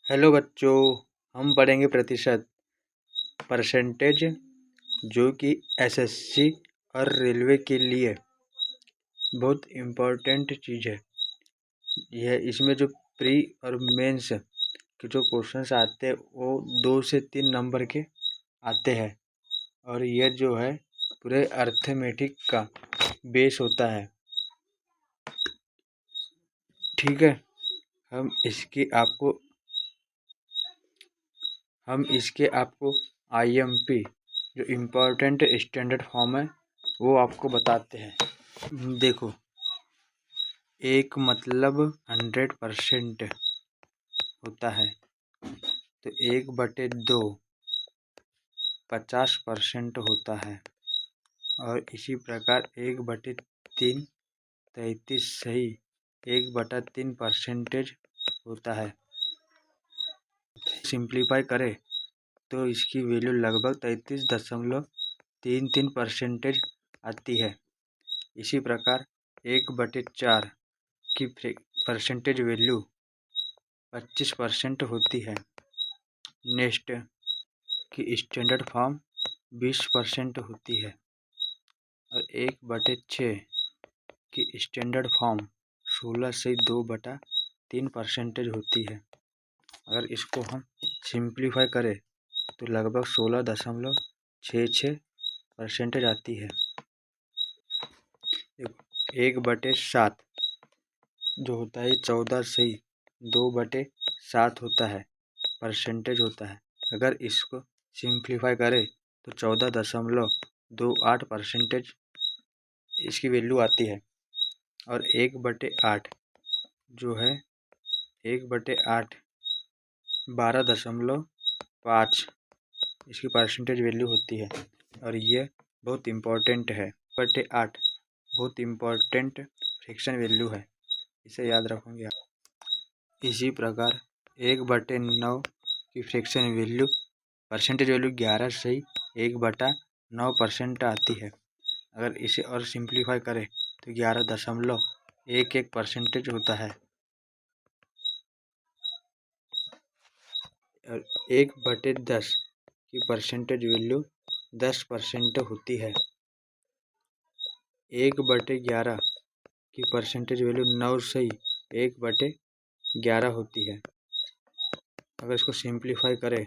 Hello बच्चों, हम पढ़ेंगे प्रतिशत परसेंटेज, जो कि एसएससी और रेलवे के लिए बहुत इम्पोर्टेंट चीज़ है। यह इसमें जो प्री और मेंस के जो क्वेश्चंस आते हैं वो 2 से 3 नंबर के आते हैं और यह जो है पूरे अर्थमेटिक का बेस होता है। ठीक है, हम इसके आपको आईएमपी जो इम्पोर्टेंट स्टैंडर्ड फॉर्म है वो आपको बताते हैं। देखो, एक मतलब 100% होता है, तो 1/2 50% होता है और इसी प्रकार 1/3 33 सही 1/3 परसेंटेज होता है। सिंप्लीफाई करें तो इसकी वैल्यू लगभग 33.33% आती है। इसी प्रकार 1/4 की परसेंटेज वैल्यू 25% होती है। नेक्स्ट की स्टैंडर्ड फॉर्म 20% होती है और 1/6 की स्टैंडर्ड फॉर्म 16 से 2/3% होती है। अगर इसको हम सिंप्लीफाई करें तो लगभग 16.66% आती है। 1/7 जो होता है 14 से 2/7 होता है, परसेंटेज होता है। अगर इसको सिंप्लीफाई करें तो 14.28% इसकी वैल्यू आती है और 1/8 जो है 1/8 12.5 इसकी परसेंटेज वैल्यू होती है और ये बहुत इम्पोर्टेंट है। 1/8 बहुत इम्पोर्टेंट फ्रैक्शन वैल्यू है, इसे याद रखोगे आप। इसी प्रकार 1/9 की फ्रैक्शन वैल्यू परसेंटेज वैल्यू 11 से 1/9% आती है। अगर इसे और सिंप्लीफाई करें तो 11.11% होता है और 1/10 की परसेंटेज वैल्यू 10% होती है। 1/11 की परसेंटेज वैल्यू 9 से 1/11 होती है। अगर इसको सिंप्लीफाई करें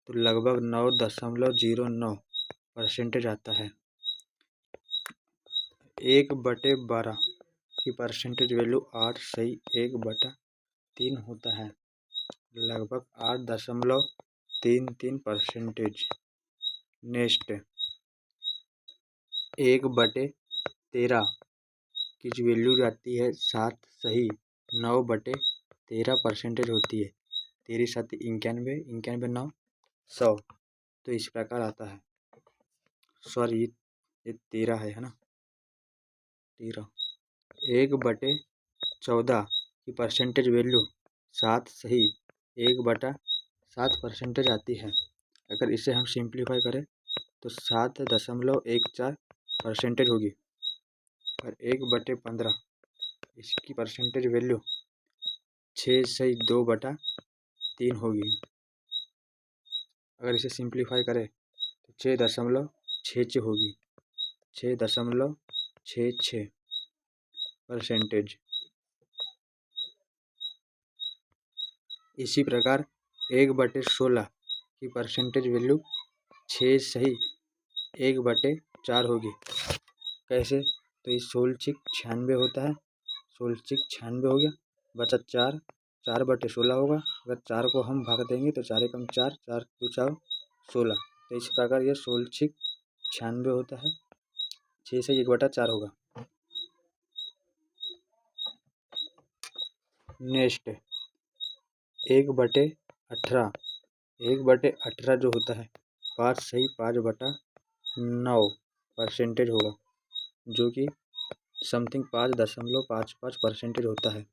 तो लगभग 9.09% आता है। 1/12 की परसेंटेज वैल्यू 8 से 1/3 होता है, लगभग 8.33%। नेक्स्ट 1/13 की जो वैल्यू आती है 7 सही 9/13% होती है। 13 7 91 91 9 100, तो इस प्रकार आता है। सॉरी, ये 13 है ना, 13। 1/14 की परसेंटेज वैल्यू 7 सही 1/7% आती है। अगर इसे हम सिंप्लीफाई करें तो 7.14% होगी और 1/15 इसकी परसेंटेज वैल्यू 6 सही 2/3 होगी। अगर इसे सिंप्लीफाई करें तो 6.66 होगी, 6.66%। इसी प्रकार 1/16 की परसेंटेज वैल्यू 6 सही 1/4 होगी। कैसे? तो ये 16 होता है, 16 हो गया, बचा 4 4/16 होगा। अगर 4 को हम भाग देंगे तो 4 एकम 4 4 2 4 16, तो इस प्रकार यह 16 होता है, 6 से 1/4 होगा। नेक्स्ट 1/18 1/18 जो होता है 5 सही 5/9% होगा, जो कि समथिंग 5.55% होता है।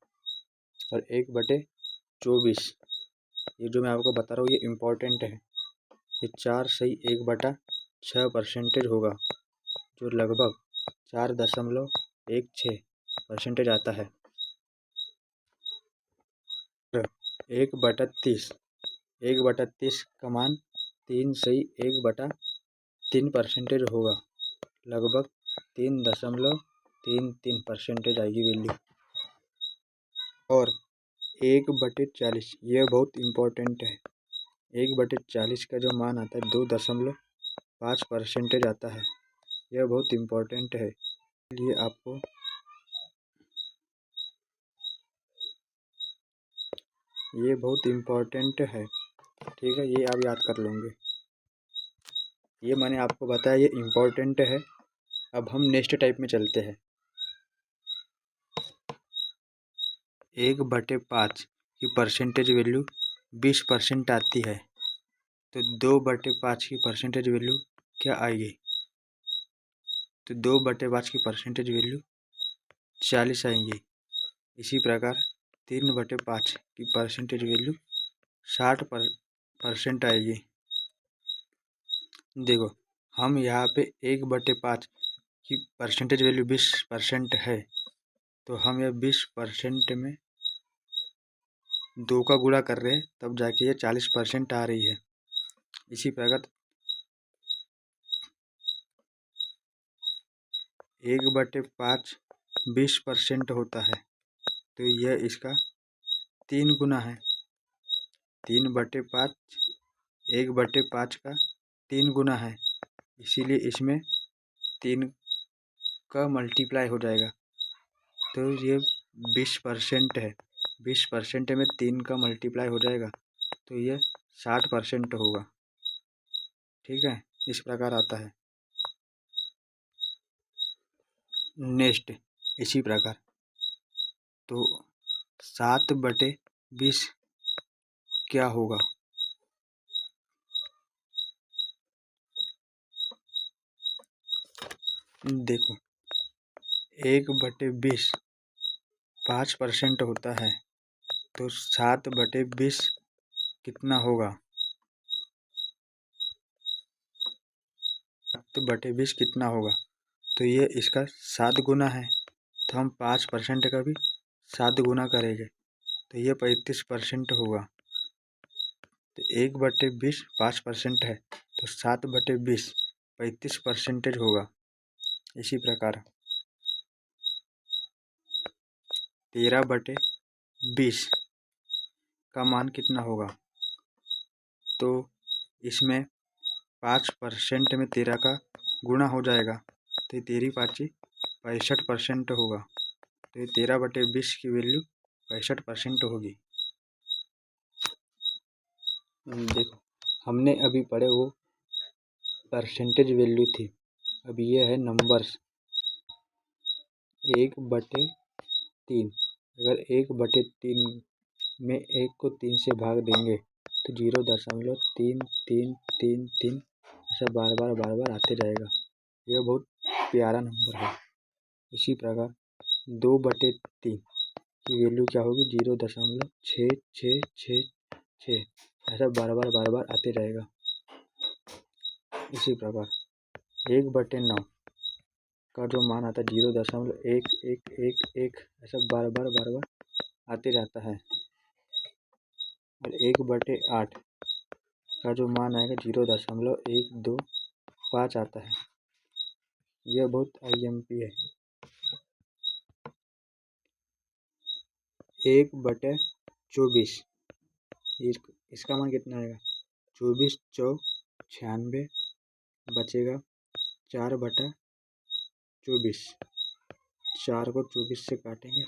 और 1/24 ये जो मैं आपको बता रहा हूँ ये इम्पोर्टेंट है, ये 4 सही 1/6% होगा, जो लगभग 4.16% आता है। 1/30। 1/30 का मान 3/1/3% होगा, लगभग 3.33% आएगी वैल्यू। और 1/40, यह बहुत इम्पोर्टेंट है। 1/40 का जो मान आता है 2.5% आता है। यह बहुत इम्पोर्टेंट है, इसलिए आपको ये बहुत इम्पोर्टेंट है, ठीक है। ये आप याद कर लेंगे। ये मैंने आपको बताया, ये इम्पोर्टेंट है। अब हम नेक्स्ट टाइप में चलते हैं। 1/5 की परसेंटेज वैल्यू 20% आती है, तो 2/5 की परसेंटेज वैल्यू क्या आएगी? तो 2/5 की परसेंटेज वैल्यू 40 आएंगी। इसी प्रकार 3/5 की परसेंटेज वैल्यू 60% आएगी। देखो, हम यहाँ पे 1/5 की परसेंटेज वैल्यू 20% है, तो हम यह 20% में 2 का गुणा कर रहे हैं, तब जाके ये 40% आ रही है। इसी प्रकार 1/5 20% होता है, तो यह इसका 3 गुना है। 3/5 1/5 का 3 गुना है, इसीलिए इसमें 3 का मल्टीप्लाई हो जाएगा, तो ये 20% है। 20% में 3 का मल्टीप्लाई हो जाएगा, तो ये 60% होगा, ठीक है। इस प्रकार आता है। नेक्स्ट इसी प्रकार, तो 7/20 क्या होगा? देखो, 1/20 5% होता है, तो 7/20 कितना होगा? 7/20 कितना होगा? तो ये इसका 7 गुना है, तो हम 5% का भी 7 गुना करेंगे, तो ये 35% होगा। तो 1/20 5% है, तो 7/20 35% होगा। इसी प्रकार 13/20 का मान कितना होगा? तो इसमें 5% में 13 का गुणा हो जाएगा, तो 13×5 65% होगा। तो ये 13/20 की वैल्यू 65% होगी। देखो, हमने अभी पढ़े वो परसेंटेज वैल्यू थी, अब ये है नंबर्स। 1/3, अगर 1/3 में 1 को 3 से भाग देंगे तो 0.3333 ऐसा बार बार आते जाएगा। यह बहुत प्यारा नंबर है। इसी प्रकार 2/3 की वैल्यू क्या होगी? 0.6666 ऐसा बार बार आते जाएगा। इसी प्रकार 1/9 का जो मान आता है 0.1111 ऐसा बार बार आते जाता है। और 1/8 का जो मान आएगा 0.125 आता है। यह बहुत IMP है। 1/24 इसका मान कितना आएगा? 24 चौ 96 बचेगा 4/24। 4 को 24 से काटेंगे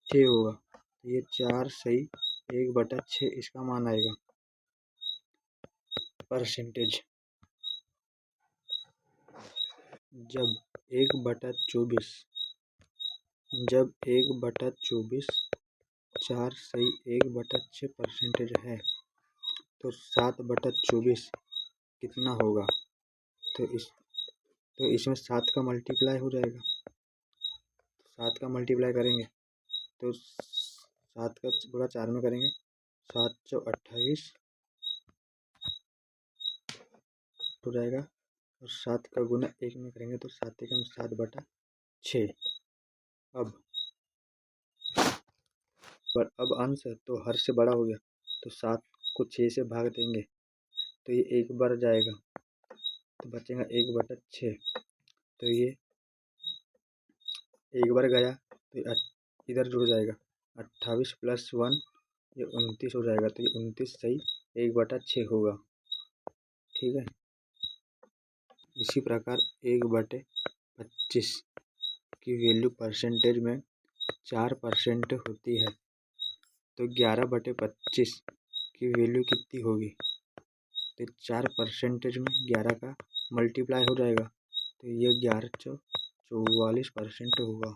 6 होगा, तो ये 4 सही 1/6 इसका मान आएगा। परसेंटेज जब 1/24 4 सही 1/6 परसेंटेज है, तो 7/24 कितना होगा? तो इसमें 7 का मल्टीप्लाई हो जाएगा। 7 का मल्टीप्लाई करेंगे तो 7 का गुणा 4 में करेंगे, 7 चौ 28 हो जाएगा। और 7 का गुना 1 में करेंगे तो 7 एकम 7/6। अब पर अब अंश तो हर से बड़ा हो गया, तो 7 को 6 से भाग देंगे तो ये 1 बार जाएगा, तो बचेगा 1/6। तो ये 1 बार गया तो इधर जुड़ जाएगा, 28 + 1 ये 29 हो जाएगा, तो ये 29 सही 1/6 होगा। ठीक है। इसी प्रकार 1/25 की वैल्यू परसेंटेज में 4% होती है, तो 11/25 की वैल्यू कितनी होगी? तो 4% में 11 का मल्टीप्लाई हो जाएगा, तो ये 11 × 44% होगा।